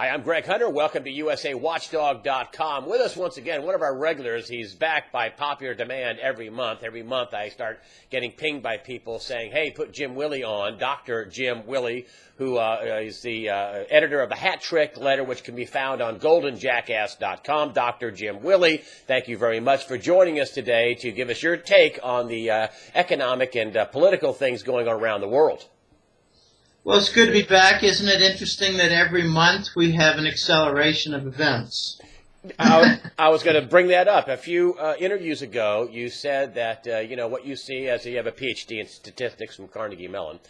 Hi, I'm Greg Hunter. Welcome to USAWatchdog.com. With us once again, one of our regulars. He's back by popular demand every month. Every month I start getting pinged by people saying, hey, put Jim Willie on, Dr. Jim Willie, who is the editor of the Hat Trick Letter, which can be found on goldenjackass.com. Dr. Jim Willie, thank you very much for joining us today to give us your take on the economic and political things going on around the world. Well, it's good to be back. Isn't it interesting that every month we have an acceleration of events? I was going to bring that up. A few interviews ago, you said that, what you see as you have a PhD in statistics from Carnegie Mellon,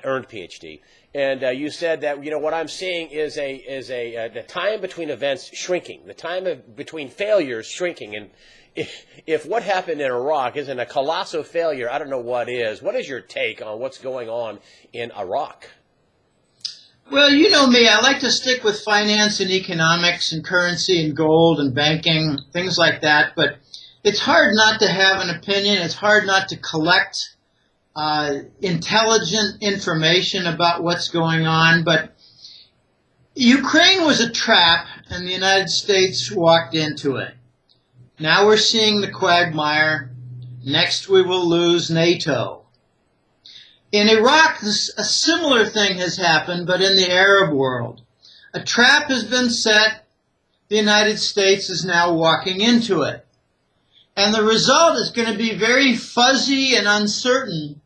earned PhD. And you said that, what I'm seeing is the time between events shrinking, the time between failures shrinking. And if what happened in Iraq isn't a colossal failure, I don't know what is. What is your take on what's going on in Iraq? Well, you know me. I like to stick with finance and economics and currency and gold and banking, things like that. But it's hard not to have an opinion. It's hard not to collect intelligent information about what's going on. But Ukraine was a trap, and the United States walked into it. Now we're seeing the quagmire. Next we will lose NATO. In Iraq, a similar thing has happened, but in the Arab world. A trap has been set. The United States is now walking into it. And the result is going to be very fuzzy and uncertain,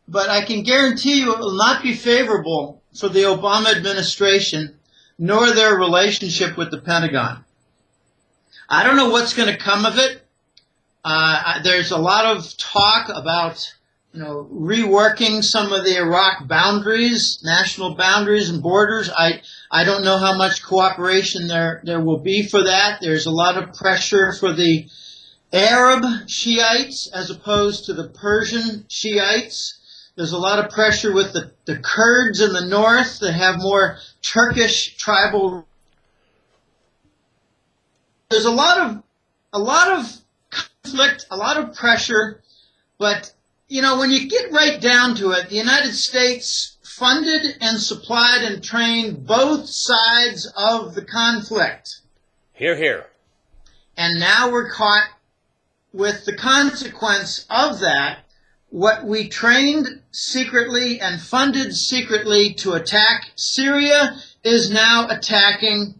but I can guarantee you it will not be favorable for the Obama administration nor their relationship with the Pentagon. I don't know what's going to come of it. There's a lot of talk about, reworking some of the Iraq boundaries, national boundaries and borders. I don't know how much cooperation there will be for that. There's a lot of pressure for the Arab Shiites as opposed to the Persian Shiites. There's a lot of pressure with the Kurds in the north that have more Turkish tribal. There's a lot of conflict, a lot of pressure, but when you get right down to it, the United States funded and supplied and trained both sides of the conflict. Hear, hear. And now we're caught with the consequence of that. What we trained secretly and funded secretly to attack Syria is now attacking.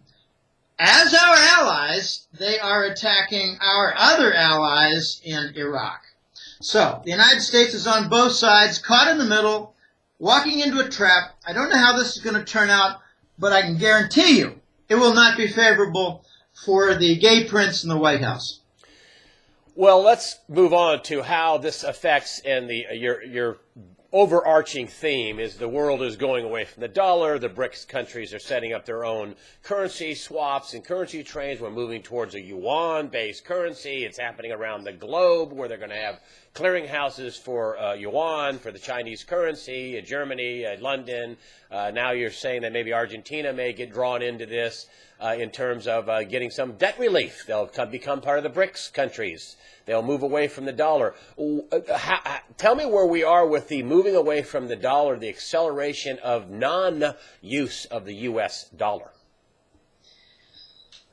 As our allies, they are attacking our other allies in Iraq. So, the United States is on both sides, caught in the middle, walking into a trap. I don't know how this is going to turn out, but I can guarantee you it will not be favorable for the gay prince in the White House. Well, let's move on to how this affects, and your overarching theme is the world is going away from the dollar. The BRICS countries are setting up their own currency swaps and currency trades. We're moving towards a yuan-based currency. It's happening around the globe where they're going to have clearinghouses for yuan, for the Chinese currency, Germany, London. Now you're saying that maybe Argentina may get drawn into this in terms of getting some debt relief. They'll become part of the BRICS countries. They'll move away from the dollar. Tell me where we are with the moving away from the dollar, the acceleration of non-use of the U.S. dollar.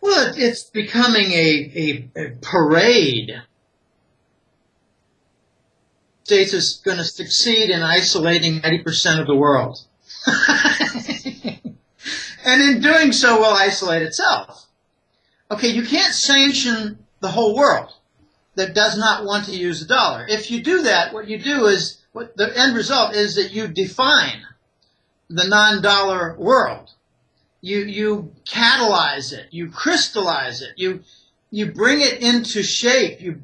Well, it's becoming a parade. The States is going to succeed in isolating 90% of the world. And in doing so, will isolate itself. Okay, you can't sanction the whole world that does not want to use the dollar. If you do that, what you do is, what the end result is that you define the non-dollar world. You catalyze it, you crystallize it, you bring it into shape, you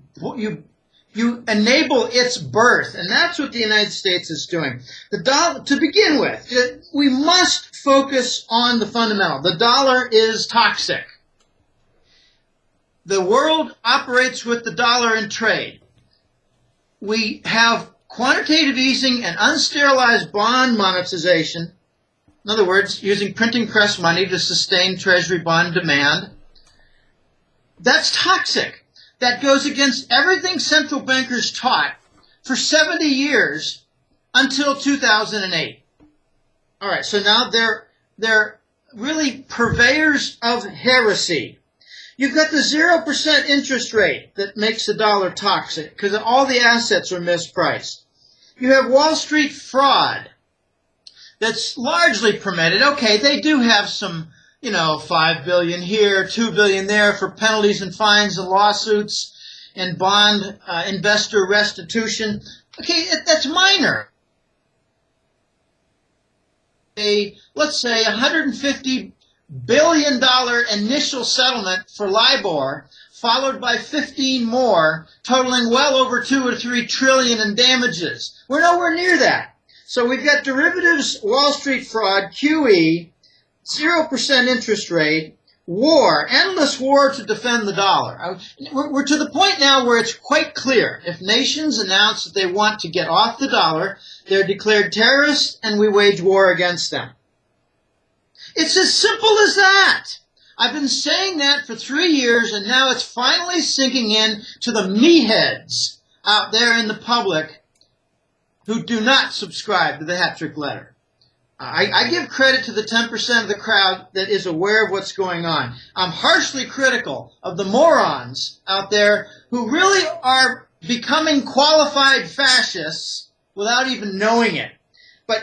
enable its birth, and that's what the United States is doing. The dollar, to begin with, we must focus on the fundamental. The dollar is toxic. The world operates with the dollar in trade. We have quantitative easing and unsterilized bond monetization. In other words, using printing press money to sustain treasury bond demand. That's toxic. That goes against everything central bankers taught for 70 years until 2008. All right, so now they're really purveyors of heresy. You've got the 0% interest rate that makes the dollar toxic because all the assets are mispriced. You have Wall Street fraud that's largely permitted. Okay, they do have some, $5 billion here, $2 billion there for penalties and fines and lawsuits and bond investor restitution. Okay, that's minor. Let's say $150 billion initial settlement for LIBOR, followed by 15 more, totaling well over 2 or 3 trillion in damages. We're nowhere near that. So we've got derivatives, Wall Street fraud, QE, 0% interest rate, war, endless war to defend the dollar. We're to the point now where it's quite clear. If nations announce that they want to get off the dollar, they're declared terrorists and we wage war against them. It's as simple as that. I've been saying that for 3 years, and now it's finally sinking in to the meatheads out there in the public who do not subscribe to the hat-trick letter. I give credit to the 10% of the crowd that is aware of what's going on. I'm harshly critical of the morons out there who really are becoming qualified fascists without even knowing it. But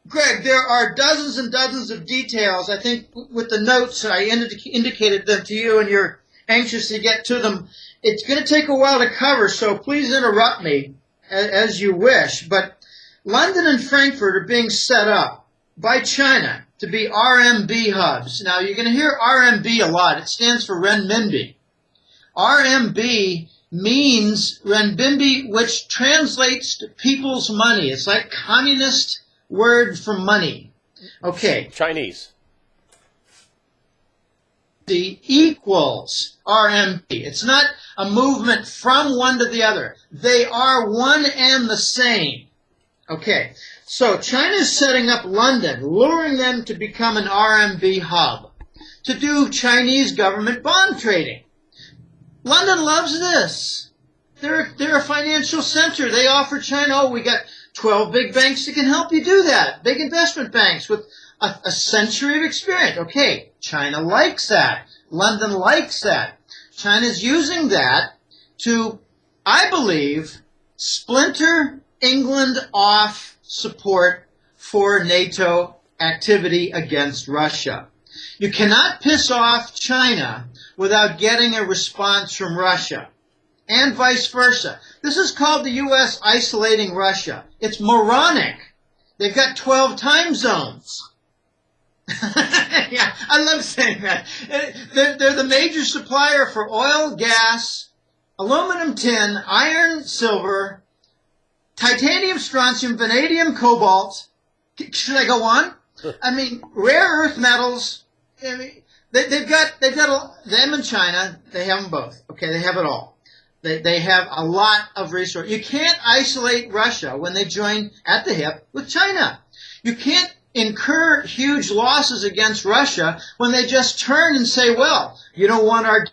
Greg, there are dozens and dozens of details. I think with the notes, I indicated them to you, and you're anxious to get to them. It's going to take a while to cover, so please interrupt me as you wish. But London and Frankfurt are being set up by China to be RMB hubs. Now, you're going to hear RMB a lot. It stands for renminbi. RMB means renminbi, which translates to people's money. It's like communist word for money. Okay. Chinese. The equals RMB. It's not a movement from one to the other. They are one and the same. Okay. So China is setting up London, luring them to become an RMB hub, to do Chinese government bond trading. London loves this. They're a financial center. They offer China, we got 12 big banks that can help you do that. Big investment banks with a century of experience. Okay, China likes that. London likes that. China's using that to, I believe, splinter England off support for NATO activity against Russia. You cannot piss off China without getting a response from Russia, and vice versa. This is called the U.S. isolating Russia. It's moronic. They've got 12 time zones. Yeah, I love saying that. They're the major supplier for oil, gas, aluminum, tin, iron, silver, titanium, strontium, vanadium, cobalt. Should I go on? I mean, rare earth metals. I mean, they've got them in China. They have them both. Okay, they have it all. They have a lot of resources. You can't isolate Russia when they join at the hip with China. You can't incur huge losses against Russia when they just turn and say, well, you don't want our...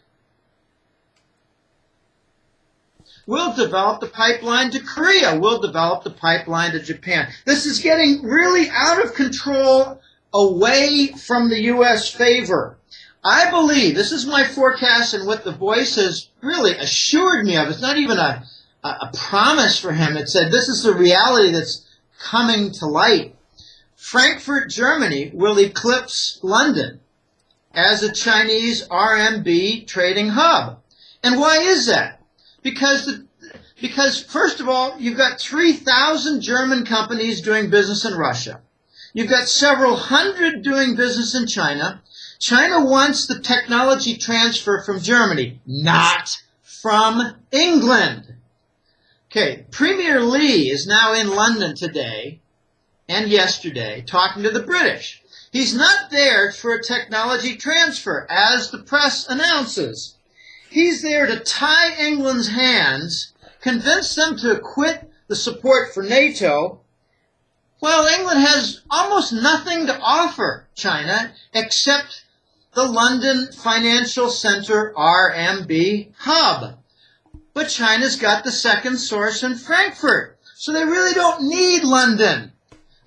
We'll develop the pipeline to Korea. We'll develop the pipeline to Japan. This is getting really out of control, away from the U.S. favor. I believe, this is my forecast and what the voice has really assured me of. It's not even a promise for him. It said this is the reality that's coming to light. Frankfurt, Germany will eclipse London as a Chinese RMB trading hub. And why is that? Because first of all, you've got 3,000 German companies doing business in Russia. You've got several hundred doing business in China. China wants the technology transfer from Germany, not from England. Okay, Premier Lee is now in London today and yesterday talking to the British. He's not there for a technology transfer, as the press announces. He's there to tie England's hands, convince them to quit the support for NATO. Well, England has almost nothing to offer China except the London Financial Centre RMB hub. But China's got the second source in Frankfurt, so they really don't need London.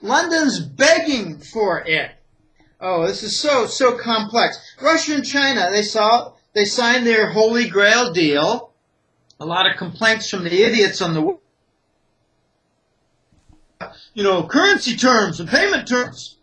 London's begging for it. Oh, this is so complex. Russia and China, they signed their Holy Grail deal. A lot of complaints from the idiots on the, currency terms and payment terms.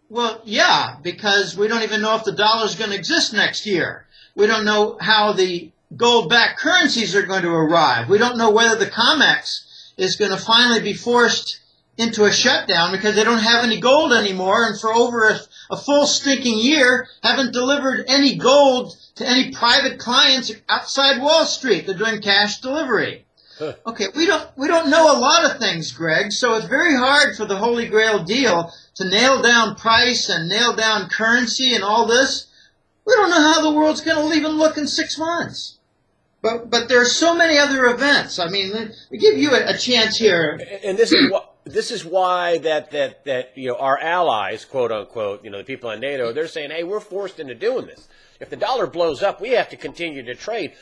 Well, yeah, because we don't even know if the dollar is going to exist next year. We don't know how the gold-backed currencies are going to arrive. We don't know whether the COMEX is going to finally be forced into a shutdown because they don't have any gold anymore, and for over a full stinking year haven't delivered any gold to any private clients outside Wall Street. They're doing cash delivery. Okay, we don't know a lot of things, Greg, so it's very hard for the Holy Grail deal to nail down price and nail down currency and all this. We don't know how the world's going to even look in 6 months. But there are so many other events. I mean, we give you a chance here. And this is why that our allies, quote unquote, the people in NATO, they're saying, hey, we're forced into doing this. If the dollar blows up, we have to continue to trade.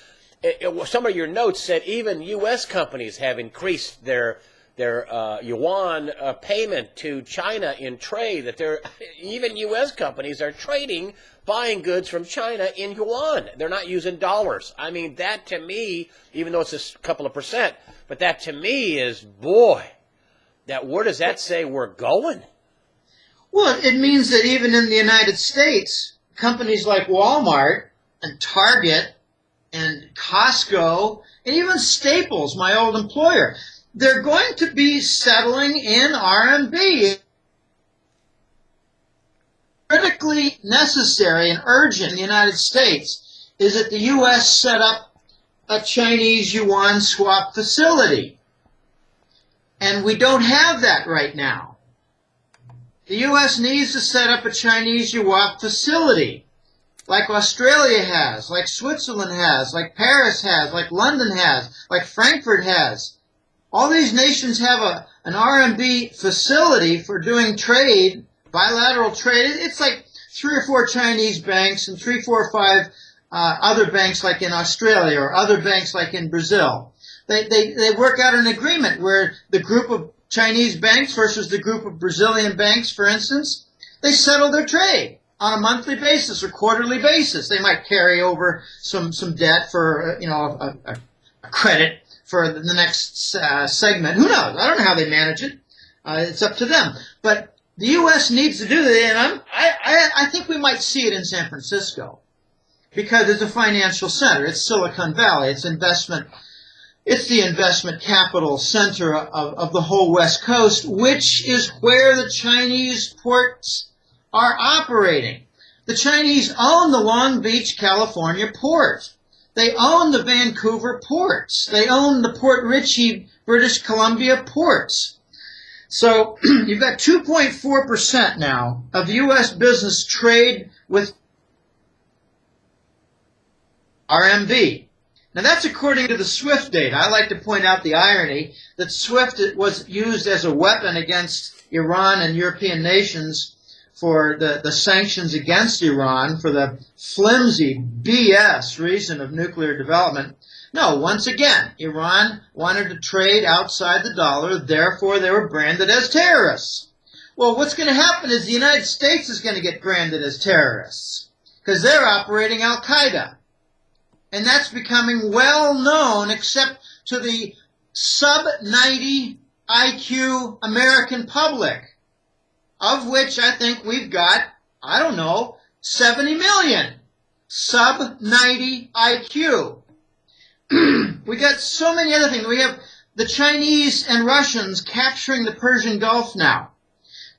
Some of your notes said even U.S. companies have increased their yuan payment to China in trade. That even U.S. companies are trading, buying goods from China in yuan. They're not using dollars. I mean, that to me, even though it's a couple of percent, but that to me is, boy, where does that say we're going? Well, it means that even in the United States, companies like Walmart and Target and Costco and even Staples, my old employer, they're going to be settling in RMB. Critically necessary and urgent in the United States is that the U.S. set up a Chinese yuan swap facility. And we don't have that right now. The U.S. needs to set up a Chinese yuan facility like Australia has, like Switzerland has, like Paris has, like London has, like Frankfurt has. All these nations have an RMB facility for doing trade, bilateral trade. It's like 3 or 4 Chinese banks and 3, 4, or 5 other banks like in Australia or other banks like in Brazil. They work out an agreement where the group of Chinese banks versus the group of Brazilian banks, for instance, they settle their trade on a monthly basis or quarterly basis. They might carry over some debt for a credit for the next segment. Who knows? I don't know how they manage it. It's up to them. But the U.S. needs to do that, and I think we might see it in San Francisco because it's a financial center. It's Silicon Valley. It's investment. It's the investment capital center of the whole West Coast, which is where the Chinese ports are operating. The Chinese own the Long Beach, California port. They own the Vancouver ports. They own the Port Richey, British Columbia ports. So you've got 2.4% now of U.S. business trade with RMB. Now that's according to the SWIFT data. I like to point out the irony that SWIFT was used as a weapon against Iran and European nations for the sanctions against Iran for the flimsy BS reason of nuclear development. No, once again, Iran wanted to trade outside the dollar, therefore they were branded as terrorists. Well, what's going to happen is the United States is going to get branded as terrorists because they're operating Al-Qaeda. And that's becoming well known except to the sub-90 IQ American public, of which I think we've got, 70 million. Sub-90 IQ. We got so many other things. We have the Chinese and Russians capturing the Persian Gulf now.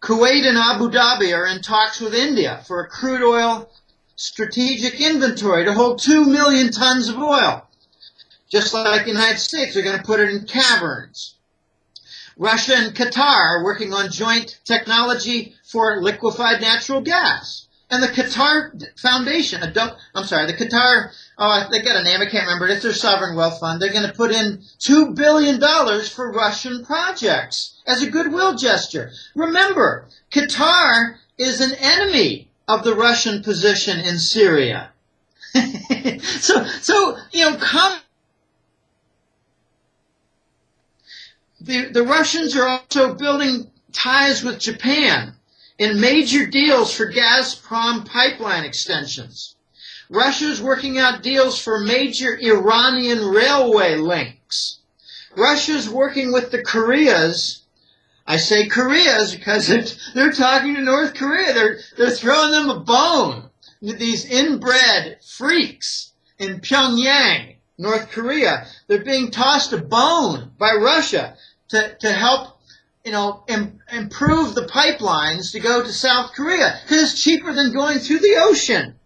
Kuwait and Abu Dhabi are in talks with India for a crude oil strategic inventory to hold 2 million tons of oil. Just like the United States, they're going to put it in caverns. Russia and Qatar are working on joint technology for liquefied natural gas. And the Qatar Foundation, they got a name, I can't remember it. It's their sovereign wealth fund. They're going to put in $2 billion for Russian projects as a goodwill gesture. Remember, Qatar is an enemy of the Russian position in Syria. The Russians are also building ties with Japan in major deals for Gazprom pipeline extensions. Russia's working out deals for major Iranian railway links. Russia's working with the Koreas. I say Koreas because they're talking to North Korea. They're throwing them a bone. These inbred freaks in Pyongyang, North Korea, they're being tossed a bone by Russia to help, improve the pipelines to go to South Korea because it's cheaper than going through the ocean.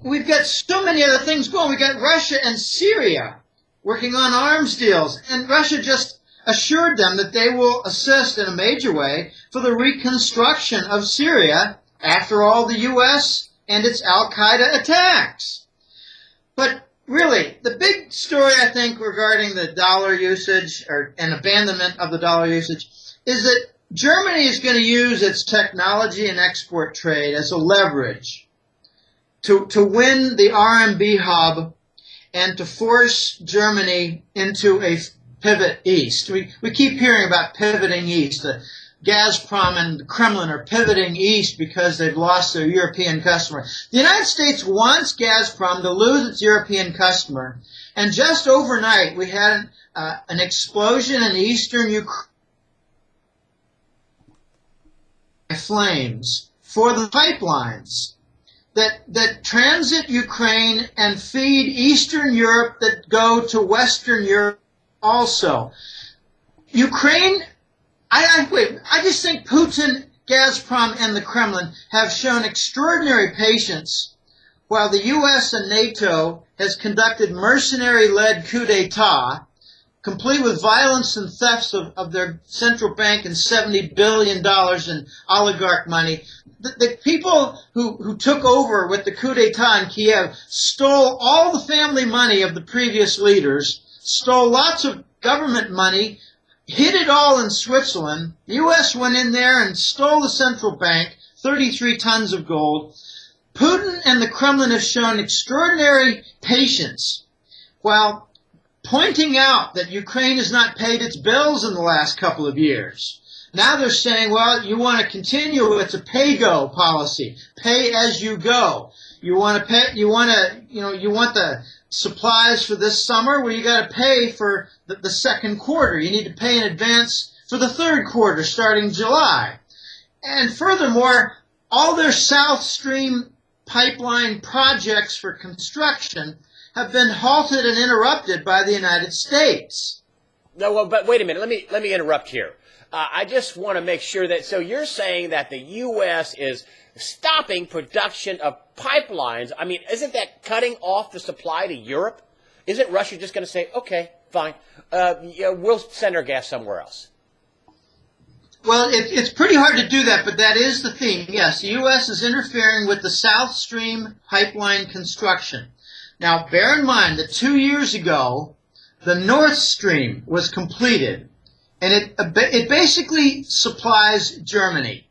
We've got so many other things going. We've got Russia and Syria working on arms deals, and Russia just assured them that they will assist in a major way for the reconstruction of Syria after all the U.S. and its al-Qaeda attacks. But really, the big story, I think, regarding the dollar usage and abandonment of the dollar usage is that Germany is going to use its technology and export trade as a leverage to win the RMB hub and to force Germany into a pivot east. We keep hearing about pivoting east. The Gazprom and the Kremlin are pivoting east because they've lost their European customer. The United States wants Gazprom to lose its European customer, and just overnight we had an explosion in eastern Ukraine, flames for the pipelines that transit Ukraine and feed Eastern Europe that go to Western Europe also. Ukraine, I just think Putin, Gazprom, and the Kremlin have shown extraordinary patience while the U.S. and NATO has conducted mercenary-led coup d'etat, complete with violence and thefts of their central bank and $70 billion in oligarch money. The people who took over with the coup d'etat in Kiev stole all the family money of the previous leaders, stole lots of government money, hid it all in Switzerland. The U.S. went in there and stole the central bank, 33 tons of gold. Putin and the Kremlin have shown extraordinary patience while pointing out that Ukraine has not paid its bills in the last couple of years. Now they're saying, well, you want to continue. It's a pay-go policy. Pay as you go. You want to pay, you want the supplies for this summer? Well, you got to pay for the second quarter. You need to pay in advance for the third quarter starting July. And furthermore, all their South Stream pipeline projects for construction have been halted and interrupted by the United States. No, well, but wait a minute. Let me interrupt here. I just want to make sure that, so you're saying that the U.S. is stopping production of pipelines. I mean, isn't that cutting off the supply to Europe? Isn't Russia just going to say, okay, fine, we'll send our gas somewhere else? Well, it's pretty hard to do that, but that is the theme. Yes, the U.S. is interfering with the South Stream pipeline construction. Now, bear in mind that 2 years ago, the North Stream was completed, and it basically supplies Germany.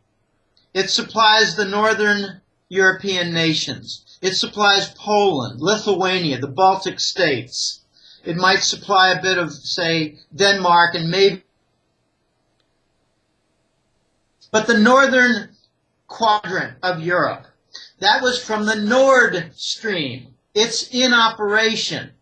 It supplies the northern European nations. It supplies Poland, Lithuania, the Baltic states. It might supply a bit of, say, Denmark and maybe. But the northern quadrant of Europe, that was from the Nord Stream. It's in operation.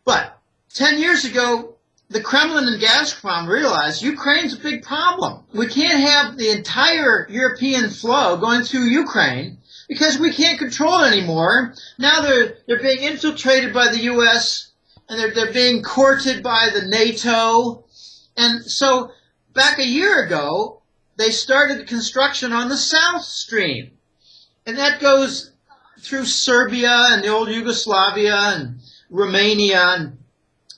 But 10 years ago, the Kremlin and Gazprom realized Ukraine's a big problem. We can't have the entire European flow going through Ukraine because we can't control it anymore. Now they're being infiltrated by the U.S. and they're being courted by the NATO. And so back a year ago, they started construction on the South Stream. And that goes through Serbia and the old Yugoslavia and Romania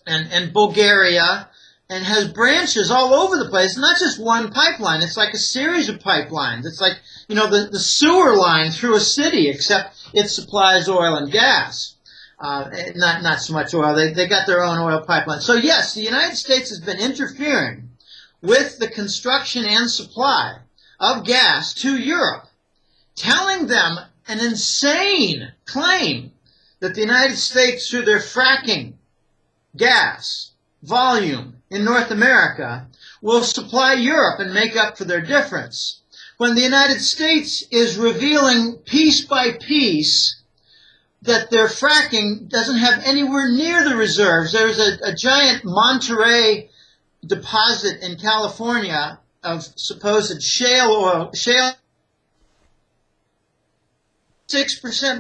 and Bulgaria, and has branches all over the place. Not just one pipeline. It's like a series of pipelines. It's like, the sewer line through a city, except it supplies oil and gas. Not so much oil. They got their own oil pipeline. So yes, the United States has been interfering with the construction and supply of gas to Europe, telling them an insane claim that the United States, through their fracking gas volume in North America, will supply Europe and make up for their difference. Of when the United States is revealing piece by piece that their fracking doesn't have anywhere near the reserves. There's a giant Monterey deposit in California of supposed shale oil, 6%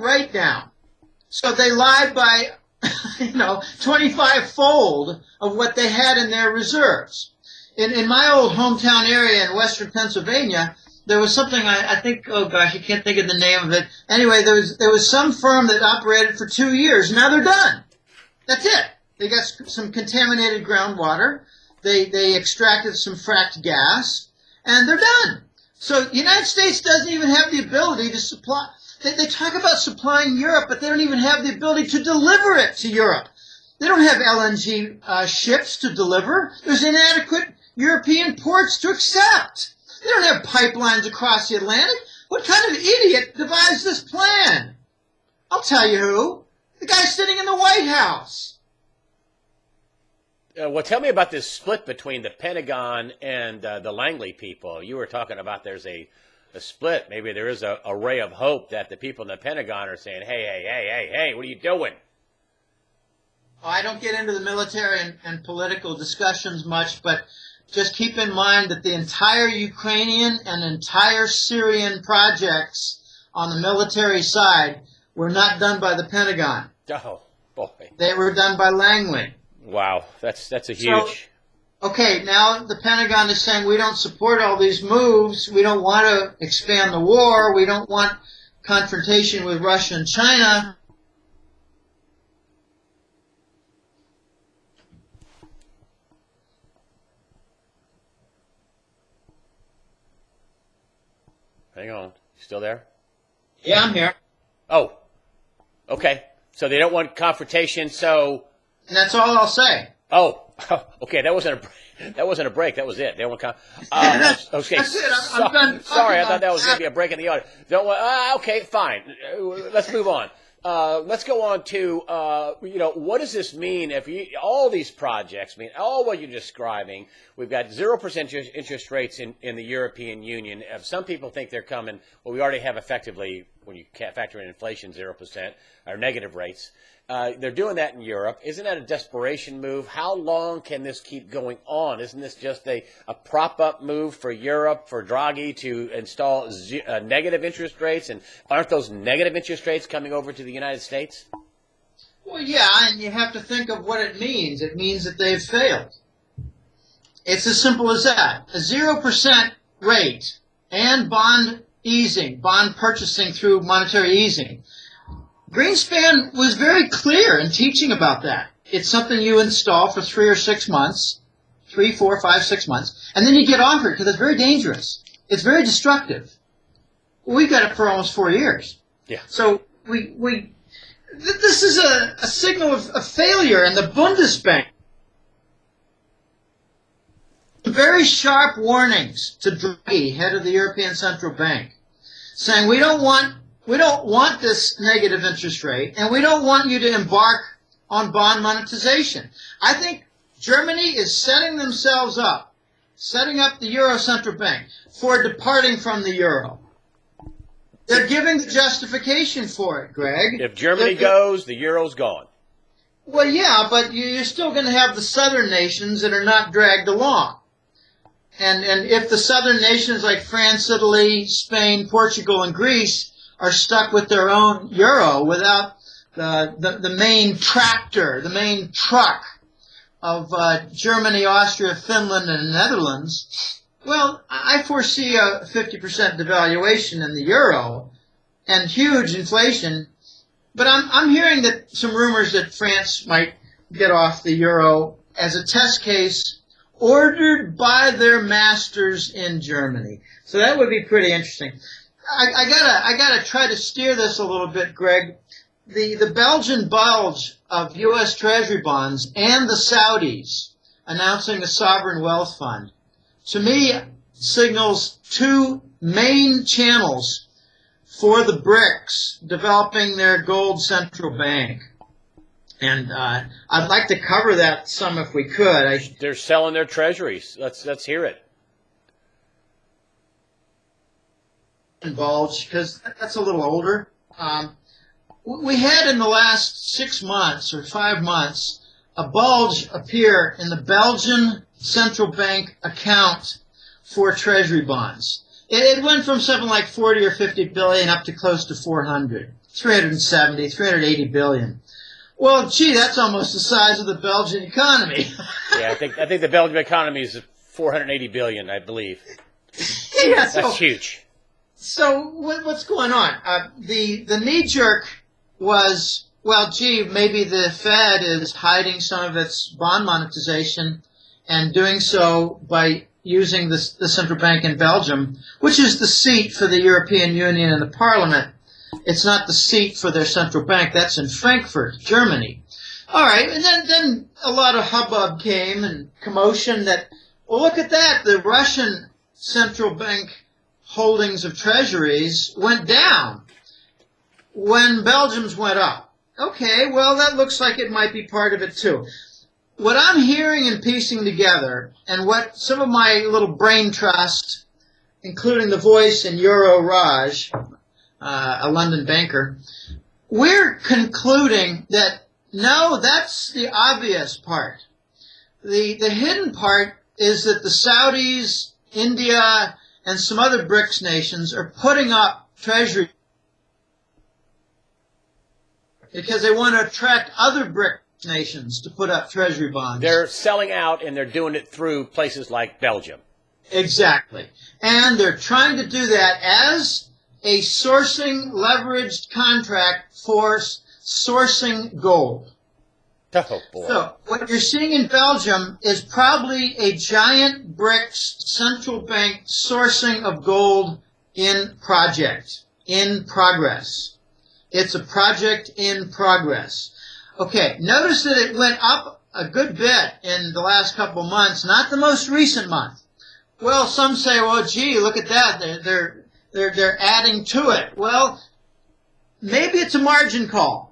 write down. So they lied by, 25-fold of what they had in their reserves. In my old hometown area in western Pennsylvania, there was something, I think, oh gosh, I can't think of the name of it. Anyway, there was some firm that operated for 2 years. Now they're done. That's it. They got some contaminated groundwater. They extracted some fracked gas, and they're done. So the United States doesn't even have the ability to supply. They talk about supplying Europe, but they don't even have the ability to deliver it to Europe. They don't have LNG ships to deliver. There's inadequate European ports to accept. They don't have pipelines across the Atlantic. What kind of idiot devised this plan? I'll tell you who. The guy sitting in the White House. Well, tell me about this split between the Pentagon and the Langley people. You were talking about there's a split. Maybe there is a ray of hope that the people in the Pentagon are saying, hey, what are you doing? I don't get into the military and political discussions much, but just keep in mind that the entire Ukrainian and entire Syrian projects on the military side were not done by the Pentagon. Oh, boy. They were done by Langley. Wow, that's a huge... Okay, now the Pentagon is saying we don't support all these moves. We don't want to expand the war. We don't want confrontation with Russia and China. Hang on. You still there? Yeah, I'm here. Oh, okay. So they don't want confrontation, so... And that's all I'll say. Oh, okay. That wasn't a break. That was it. They don't want okay. That's it. I'm done. Sorry, I thought that was going to be a break in the audio. Don't want. Okay, fine. Let's move on. Let's go on to what does this mean if all these projects mean all what you're describing? We've got 0% interest rates in the European Union. Some people think they're coming. Well, we already have effectively, when you can't factor in inflation, 0% or negative rates. They're doing that in Europe. Isn't that a desperation move? How long can this keep going on? Isn't this just a prop-up move for Europe, for Draghi to install negative interest rates? And aren't those negative interest rates coming over to the United States? Well, yeah, and you have to think of what it means. It means that they've failed. It's as simple as that. A 0% rate and bond easing, bond purchasing through monetary easing. Greenspan was very clear in teaching about that. It's something you install for 3 or 6 months, 3, 4, 5, 6 months, and then you get off it because it's very dangerous. It's very destructive. We got it for almost 4 years. Yeah. So this is a signal of failure, and the Bundesbank. Very sharp warnings to Draghi, head of the European Central Bank, saying we don't want this negative interest rate, and we don't want you to embark on bond monetization. I think Germany is setting themselves up, setting up the Euro Central Bank for departing from the euro. They're giving the justification for it, Greg. If Germany goes, the euro's gone. Well, yeah, but you're still going to have the southern nations that are not dragged along. And if the southern nations like France, Italy, Spain, Portugal, and Greece are stuck with their own euro without the main tractor, the main truck of Germany, Austria, Finland, and the Netherlands, well, I foresee a 50% devaluation in the euro and huge inflation. But I'm hearing that some rumors that France might get off the euro as a test case ordered by their masters in Germany. So that would be pretty interesting. I gotta try to steer this a little bit, Greg. The Belgian bulge of U.S. Treasury bonds and the Saudis announcing a sovereign wealth fund, to me, signals two main channels for the BRICS developing their gold central bank. And I'd like to cover that some if we could. They're selling their treasuries. Let's hear it. bulge, because that's a little older. We had in the last 6 months or 5 months a bulge appear in the Belgian central bank account for treasury bonds. It went from something like 40 or 50 billion up to close to 400, 370, 380 billion. Well, gee, that's almost the size of the Belgian economy. Yeah, I think the Belgian economy is 480 billion, I believe. Yeah, that's huge. So what's going on? The knee jerk was, well, gee, maybe the Fed is hiding some of its bond monetization and doing so by using the central bank in Belgium, which is the seat for the European Union and the Parliament. It's not the seat for their central bank. That's in Frankfurt, Germany. All right, and then a lot of hubbub came and commotion that, well, look at that. The Russian central bank holdings of treasuries went down when Belgium's went up. Okay, well, that looks like it might be part of it too. What I'm hearing and piecing together, and what some of my little brain trust, including the voice in Euro Raj, a London banker, we're concluding that, no, that's the obvious part. The hidden part is that the Saudis, India, and some other BRICS nations are putting up treasury because they want to attract other BRICS nations to put up treasury bonds. They're selling out, and they're doing it through places like Belgium. Exactly. And they're trying to do that as a sourcing leveraged contract for sourcing gold. Oh, boy. So what you're seeing in Belgium is probably a giant BRICS central bank sourcing of gold in progress. It's a project in progress. Okay, notice that it went up a good bit in the last couple months, not the most recent month. Well, some say, well, gee, look at that. They're adding to it. Well, maybe it's a margin call.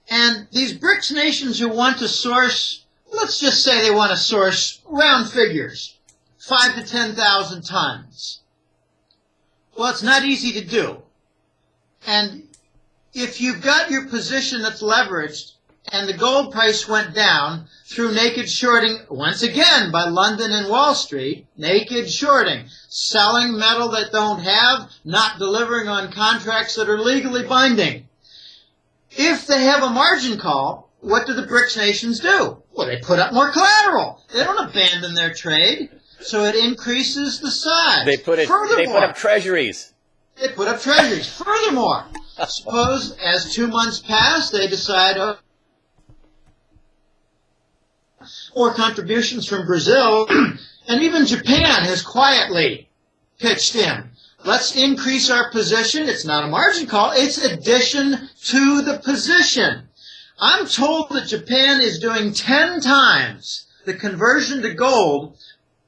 And these BRICS nations who want to source, let's just say they want to source round figures, 5,000 to 10,000 tons. Well, it's not easy to do. And if you've got your position that's leveraged and the gold price went down through naked shorting, once again by London and Wall Street, naked shorting, selling metal that don't have, not delivering on contracts that are legally binding. If they have a margin call, what do the BRICS nations do? Well, they put up more collateral. They don't abandon their trade, so it increases the size. They put up treasuries. They put up treasuries. Furthermore, suppose as 2 months pass, they decide, more contributions from Brazil, and even Japan has quietly pitched in. Let's increase our position. It's not a margin call. It's addition to the position. I'm told that Japan is doing 10 times the conversion to gold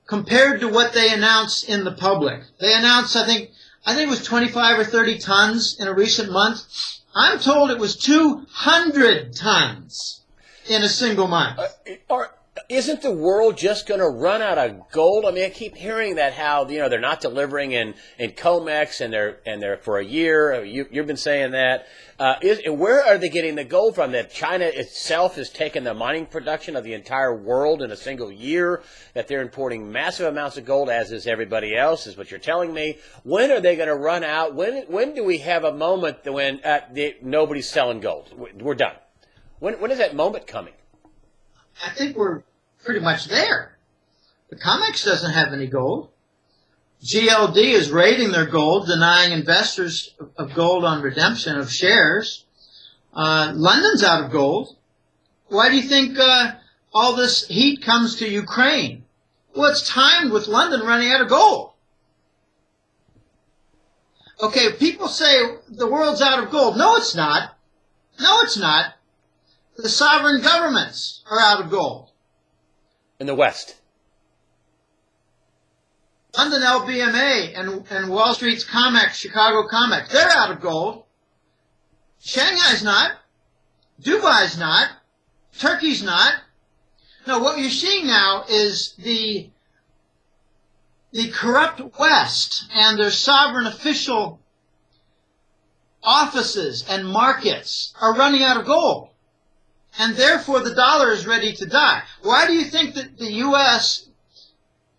compared to what they announced in the public. They announced, I think it was 25 or 30 tons in a recent month. I'm told it was 200 tons in a single month. Isn't the world just going to run out of gold? I mean, I keep hearing that how they're not delivering in COMEX and they're for a year. You've been saying that. Where are they getting the gold from? That China itself has taken the mining production of the entire world in a single year. That they're importing massive amounts of gold, as is everybody else, is what you're telling me. When are they going to run out? When do we have a moment when nobody's selling gold? We're done. When is that moment coming? I think we're pretty much there. The COMEX doesn't have any gold. GLD is raiding their gold, denying investors of gold on redemption of shares. London's out of gold. Why do you think all this heat comes to Ukraine? Well, it's timed with London running out of gold. Okay, people say the world's out of gold. No, it's not. No, it's not. The sovereign governments are out of gold. In the West. London LBMA and Wall Street's COMEX, Chicago COMEX, they're out of gold. Shanghai's not. Dubai's not. Turkey's not. No, what you're seeing now is the the corrupt West and their sovereign official offices and markets are running out of gold. And therefore the dollar is ready to die. Why do you think that the U.S.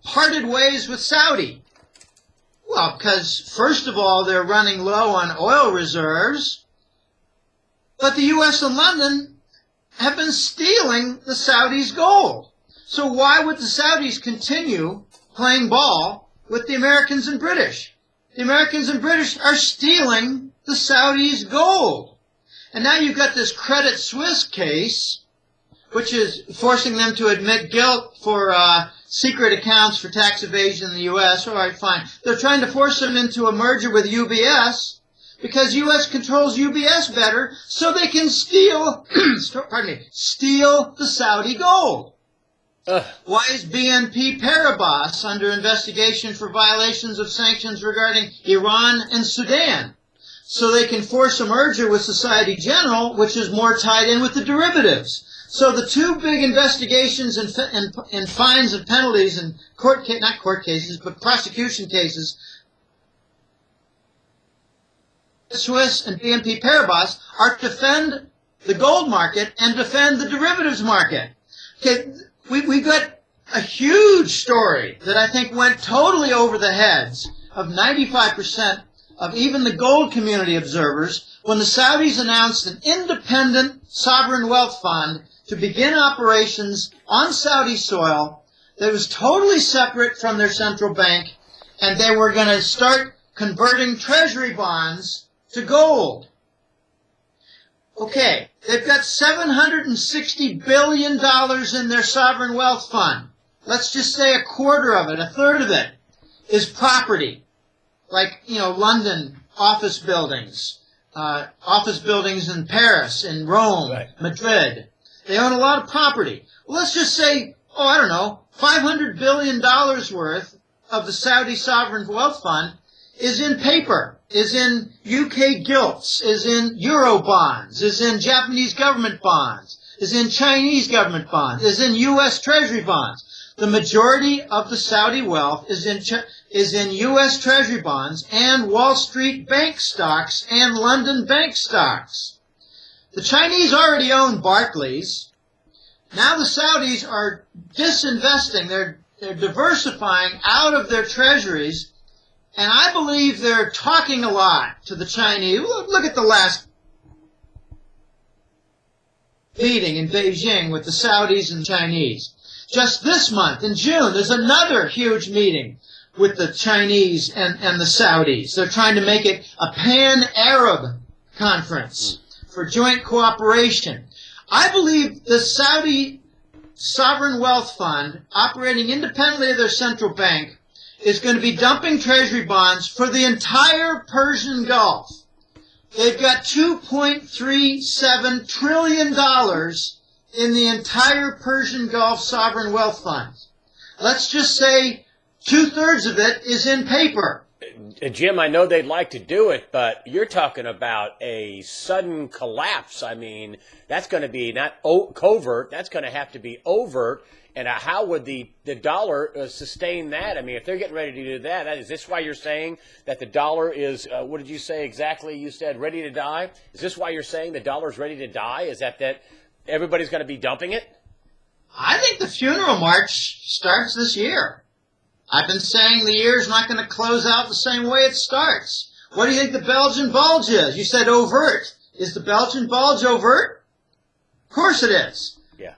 parted ways with Saudi? Well, because first of all, they're running low on oil reserves, but the U.S. and London have been stealing the Saudis' gold. So why would the Saudis continue playing ball with the Americans and British? The Americans and British are stealing the Saudis' gold. And now you've got this Credit Suisse case, which is forcing them to admit guilt for secret accounts for tax evasion in the U.S. All right, fine. They're trying to force them into a merger with UBS because U.S. controls UBS better so they can steal, steal the Saudi gold. Why is BNP Paribas under investigation for violations of sanctions regarding Iran and Sudan? So they can force a merger with Societe Generale, which is more tied in with the derivatives. So the two big investigations and fines and penalties and not court cases, but prosecution cases, Swiss and BNP Paribas, are to defend the gold market and defend the derivatives market. Okay, we got a huge story that I think went totally over the heads of 95% of even the gold community observers when the Saudis announced an independent sovereign wealth fund to begin operations on Saudi soil that was totally separate from their central bank, and they were going to start converting treasury bonds to gold. Okay, they've got $760 billion in their sovereign wealth fund. Let's just say a quarter of it, a third of it, is property. Like, London office buildings in Paris, in Rome, right. Madrid. They own a lot of property. Well, let's just say, $500 billion worth of the Saudi Sovereign Wealth Fund is in paper, is in UK gilts, is in Euro bonds, is in Japanese government bonds, is in Chinese government bonds, is in US Treasury bonds. The majority of the Saudi wealth is in U.S. Treasury bonds and Wall Street bank stocks and London bank stocks. The Chinese already own Barclays. Now the Saudis are disinvesting. They're diversifying out of their treasuries. And I believe they're talking a lot to the Chinese. Look at the last meeting in Beijing with the Saudis and the Chinese. Just this month, in June, there's another huge meeting with the Chinese and the Saudis. They're trying to make it a pan-Arab conference for joint cooperation. I believe the Saudi Sovereign Wealth Fund, operating independently of their central bank, is going to be dumping treasury bonds for the entire Persian Gulf. They've got $2.37 trillion in the entire Persian Gulf Sovereign Wealth Fund. Let's just say 2/3 of it is in paper. Jim, I know they'd like to do it, but you're talking about a sudden collapse. I mean, that's going to be not covert, that's going to have to be overt. And how would the dollar sustain that? I mean, if they're getting ready to do that, is this why you're saying that the dollar is, what did you say exactly? You said ready to die? Is this why you're saying the dollar's ready to die? Is that everybody's going to be dumping it? I think the funeral march starts this year. I've been saying the year's not going to close out the same way it starts. What do you think the Belgian bulge is? You said overt. Is the Belgian bulge overt? Of course it is. Yeah.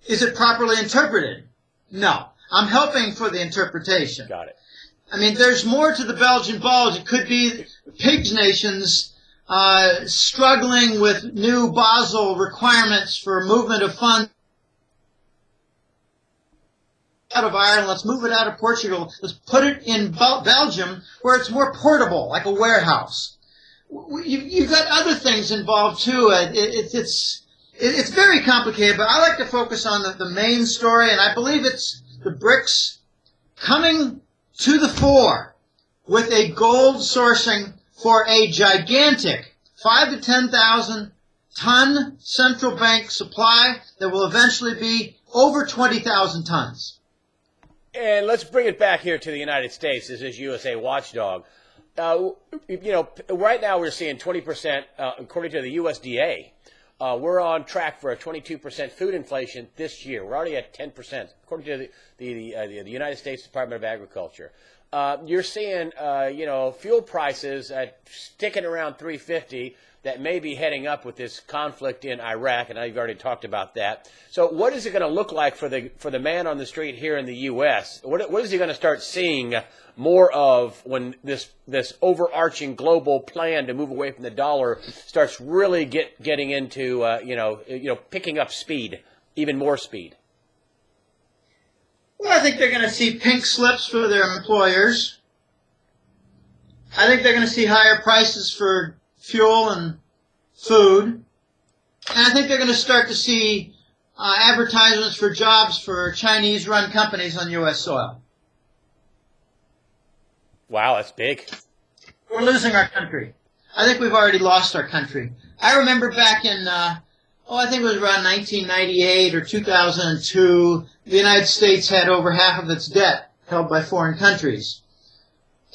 Is it properly interpreted? No. I'm helping for the interpretation. Got it. I mean, there's more to the Belgian bulge. It could be pigs nations struggling with new Basel requirements for movement of funds out of Ireland. Let's move it out of Portugal. Let's put it in Belgium where it's more portable, like a warehouse. You've got other things involved too. It's very complicated, but I like to focus on the main story, and I believe it's the BRICS coming to the fore with a gold sourcing for a gigantic 5,000 to 10,000 ton central bank supply that will eventually be over 20,000 tons. And let's bring it back here to the United States. This is USA Watchdog. Right now we're seeing 20%, according to the USDA. We're on track for a 22% food inflation this year. We're already at 10%, according to the United States Department of Agriculture. You're seeing, fuel prices sticking around 350. That may be heading up with this conflict in Iraq, and I've already talked about that. So, what is it going to look like for the man on the street here in the U.S.? What is he going to start seeing more of when this overarching global plan to move away from the dollar starts really getting into picking up speed, even more speed? Well, I think they're going to see pink slips for their employers. I think they're going to see higher prices for fuel and food. And I think they're going to start to see advertisements for jobs for Chinese-run companies on U.S. soil. Wow, that's big. We're losing our country. I think we've already lost our country. I remember back in, I think it was around 1998 or 2002, the United States had over half of its debt held by foreign countries.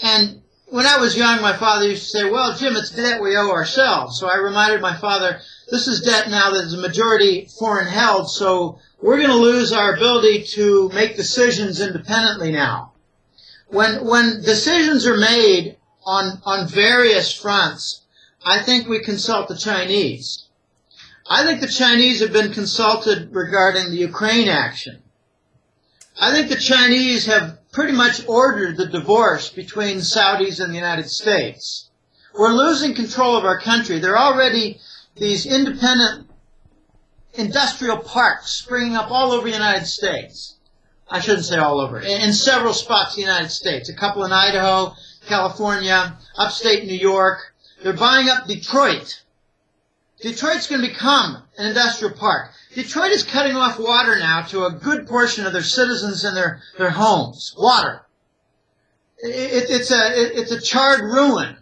And when I was young, my father used to say, well, Jim, it's debt we owe ourselves. So I reminded my father, this is debt now that is a majority foreign held, so we're going to lose our ability to make decisions independently now. When decisions are made on various fronts, I think we consult the Chinese. I think the Chinese have been consulted regarding the Ukraine action. I think the Chinese have pretty much ordered the divorce between Saudis and the United States. We're losing control of our country. There are already these independent industrial parks springing up all over the United States. I shouldn't say all over. In several spots in the United States. A couple in Idaho, California, upstate New York. They're buying up Detroit. Detroit's going to become an industrial park. Detroit is cutting off water now to a good portion of their citizens and their homes. Water. It's a charred ruin.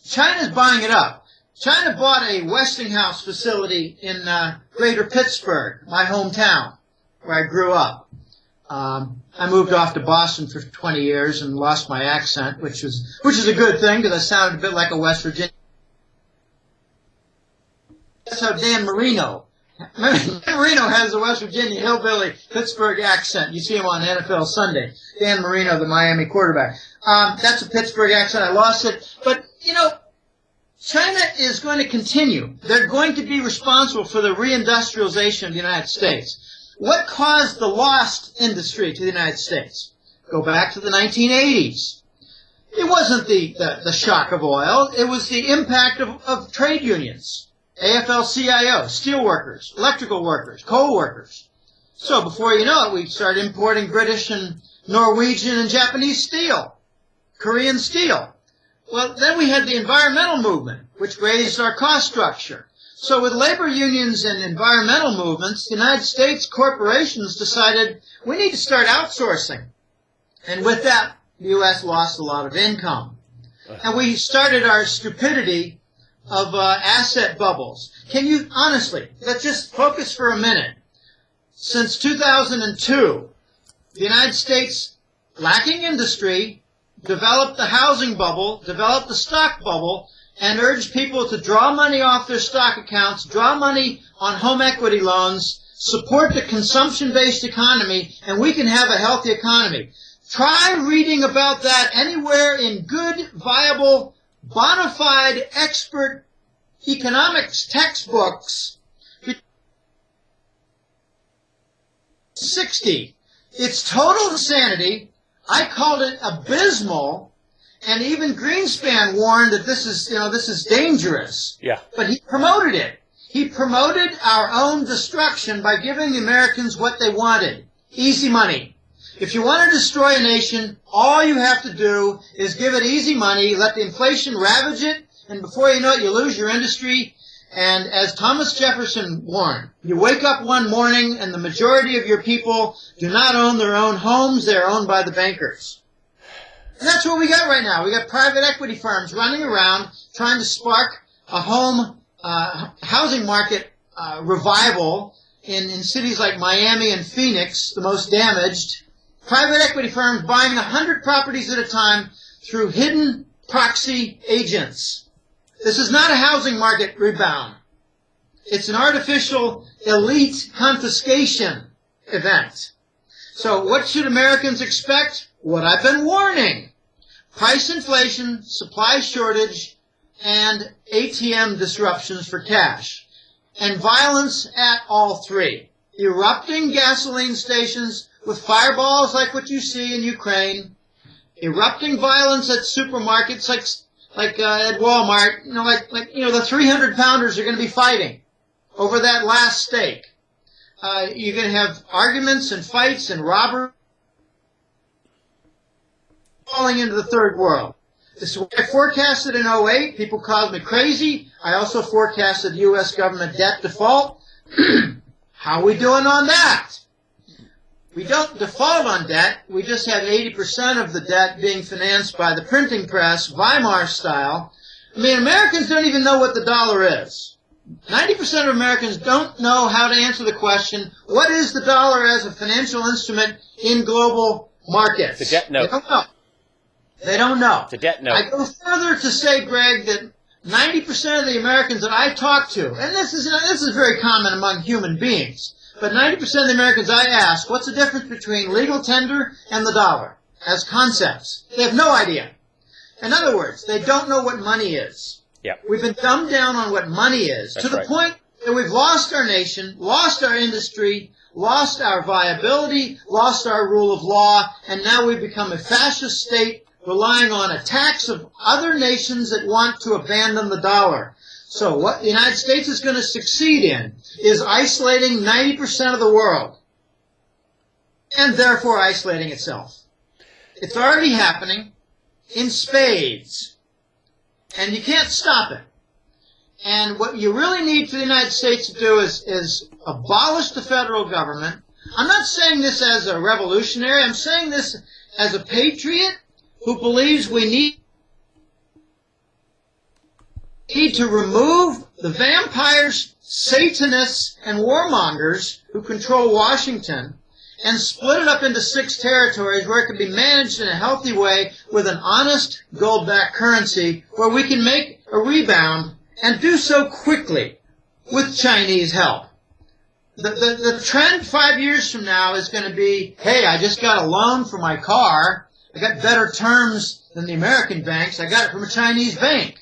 China's buying it up. China bought a Westinghouse facility in Greater Pittsburgh, my hometown, where I grew up. I moved off to Boston for 20 years and lost my accent, which is a good thing because I sounded a bit like a West Virginian. That's how Dan Marino has a West Virginia hillbilly Pittsburgh accent. You see him on NFL Sunday. Dan Marino, the Miami quarterback. That's a Pittsburgh accent. I lost it. But, China is going to continue. They're going to be responsible for the reindustrialization of the United States. What caused the lost industry to the United States? Go back to the 1980s. It wasn't the shock of oil. It was the impact of trade unions. AFL-CIO, steel workers, electrical workers, coal workers. So before you know it, we started importing British and Norwegian and Japanese steel, Korean steel. Well, then we had the environmental movement, which raised our cost structure. So with labor unions and environmental movements, the United States corporations decided we need to start outsourcing. And with that, the U.S. lost a lot of income. And we started our stupidity of asset bubbles. Can you, honestly, let's just focus for a minute. Since 2002, the United States, lacking industry, developed the housing bubble, developed the stock bubble, and urged people to draw money off their stock accounts, draw money on home equity loans, support the consumption-based economy, and we can have a healthy economy. Try reading about that anywhere in good, viable, bona fide expert economics textbooks. 60. It's total insanity. I called it abysmal, and even Greenspan warned that this is dangerous. Yeah. But he promoted it. He promoted our own destruction by giving the Americans what they wanted. Easy money. If you want to destroy a nation, all you have to do is give it easy money, let the inflation ravage it, and before you know it, you lose your industry. And as Thomas Jefferson warned, you wake up one morning and the majority of your people do not own their own homes, they're owned by the bankers. And that's what we got right now. We got private equity firms running around trying to spark a home housing market revival in cities like Miami and Phoenix, the most damaged. private equity firms buying 100 properties at a time through hidden proxy agents. This is not a housing market rebound. It's an artificial elite confiscation event. So what should Americans expect? What I've been warning. Price inflation, supply shortage, and ATM disruptions for cash. And violence at all three. Erupting gasoline stations with fireballs like what you see in Ukraine. Erupting violence at supermarkets like at Walmart. The 300-pounders are going to be fighting over that last steak. You're going to have arguments and fights and robbery falling into the third world. This is what I forecasted in '08. People called me crazy. I also forecasted U.S. government debt default. How are we doing on that? We don't default on debt. We just have 80% of the debt being financed by the printing press, Weimar style. I mean, Americans don't even know what the dollar is. 90% of Americans don't know how to answer the question, what is the dollar as a financial instrument in global markets? It's a debt note. They don't know. They don't know. It's a debt note. I go further to say, Greg, that 90% of the Americans that I talk to, and this is very common among human beings, but 90% of the Americans I ask, what's the difference between legal tender and the dollar as concepts? They have no idea. In other words, they don't know what money is. Yep. We've been dumbed down on what money is to the point that we've lost our nation, lost our industry, lost our viability, lost our rule of law, and now we've become a fascist state relying on attacks of other nations that want to abandon the dollar. So what the United States is going to succeed in is isolating 90% of the world, and therefore isolating itself. It's already happening in spades, and you can't stop it. And what you really need for the United States to do is abolish the federal government. I'm not saying this as a revolutionary. I'm saying this as a patriot who believes we need to remove the vampires, Satanists, and warmongers who control Washington and split it up into 6 territories where it can be managed in a healthy way with an honest gold-backed currency where we can make a rebound and do so quickly with Chinese help. The trend 5 years from now is going to be, hey, I just got a loan for my car. I got better terms than the American banks. I got it from a Chinese bank.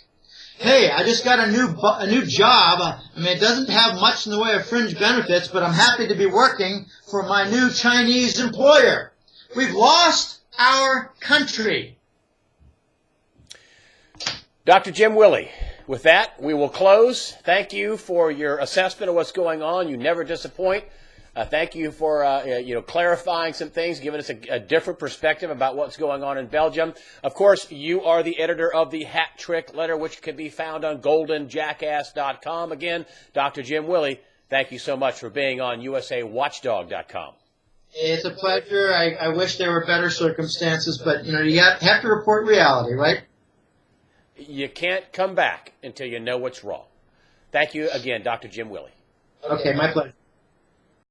Hey, I just got a new job. I mean, it doesn't have much in the way of fringe benefits, but I'm happy to be working for my new Chinese employer. We've lost our country. Dr. Jim Willie, with that, we will close. Thank you for your assessment of what's going on. You never disappoint. Thank you for clarifying some things, giving us a different perspective about what's going on in Belgium. Of course, you are the editor of the Hat Trick Letter, which can be found on goldenjackass.com. Again, Dr. Jim Willie, thank you so much for being on usawatchdog.com. It's a pleasure. I wish there were better circumstances, but you have to report reality, right? You can't come back until you know what's wrong. Thank you again, Dr. Jim Willie. Okay, my pleasure.